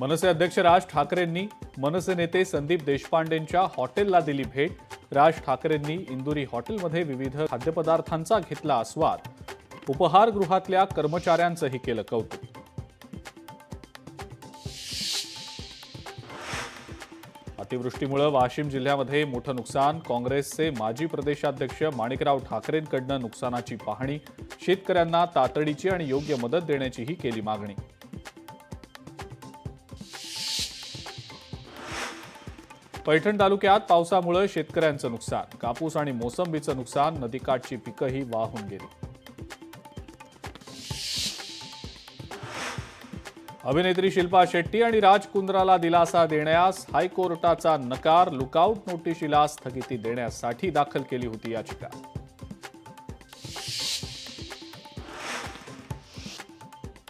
मनसे अध्यक्ष राज ठाकरेंनी मनसे नेते संदीप देशपांडेंच्या हॉटेलला दिली भेट. राज ठाकरेंनी इंदुरी हॉटेलमध्ये विविध खाद्यपदार्थांचा घेतला आस्वाद. उपहारगृहातल्या कर्मचाऱ्यांचंही केलं कौतुक. अतिवृष्टीमुळे वाशिम जिल्ह्यामध्ये मोठं नुकसान. काँग्रेसचे माजी प्रदेशाध्यक्ष माणिकराव ठाकरेंकडून नुकसानाची पाहणी. शेतकऱ्यांना तातडीची आणि योग्य मदत देण्याचीही केली मागणी. पैठण तालुक्यात पावसामुळे शेतकऱ्यांचं नुकसान. कापूस आणि मोसंबीचं नुकसान. नदीकाठची पिकंही वाहून गेली. अभिनेत्री शिल्पा शेट्टी आणि राज कुंद्राला दिलासा देण्यास हायकोर्टाचा नकार. लुकआउट नोटीशीला स्थगिती देण्यासाठी दाखल केली होती याचिका.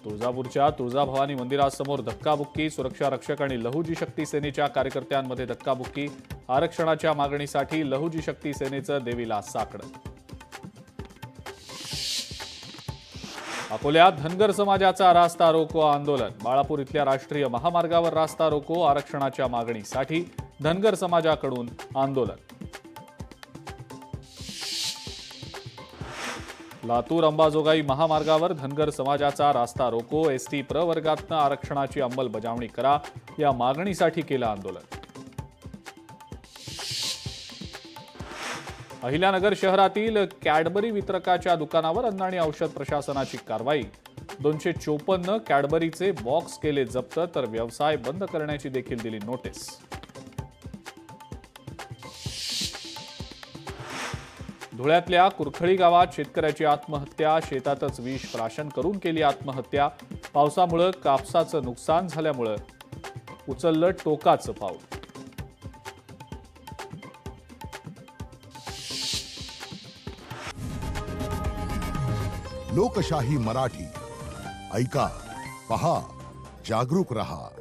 तुळजापूरच्या तुळजाभवानी मंदिरासमोर धक्काबुक्की. सुरक्षा रक्षक आणि लहुजी शक्ती सेनेच्या कार्यकर्त्यांमध्ये धक्काबुक्की. आरक्षणाच्या मागणीसाठी लहुजी शक्ती सेनेचं देवीला साकडं. अकोल्यात धनगर समाजाचा रास्ता रोको आंदोलन. बाळापूर इथल्या राष्ट्रीय महामार्गावर रास्ता रोको. आरक्षणाच्या मागणीसाठी धनगर समाजाकडून आंदोलन. लातूर अंबाजोगाई महामार्गावर धनगर समाजाचा रास्ता रोको. एसटी प्रवर्गातनं आरक्षणाची अंमलबजावणी करा या मागणीसाठी केलं आंदोलन. अहिल्यानगर शहरातील कॅडबरी वितरकाच्या दुकानावर अन्न आणि औषध प्रशासनाची कारवाई. 254 कॅडबरीचे बॉक्स केले जप्त, तर व्यवसाय बंद करण्याची देखील दिली नोटीस. धुळ्यातल्या कुरखळी गावात शेतकऱ्याची आत्महत्या. शेतातच विष प्राशन करून केली आत्महत्या. पावसामुळे कापसाचं नुकसान झाल्यामुळे उचललं टोकाचं पाऊल. लोकशाही मराठी ऐका, पहा, जागरूक रहा.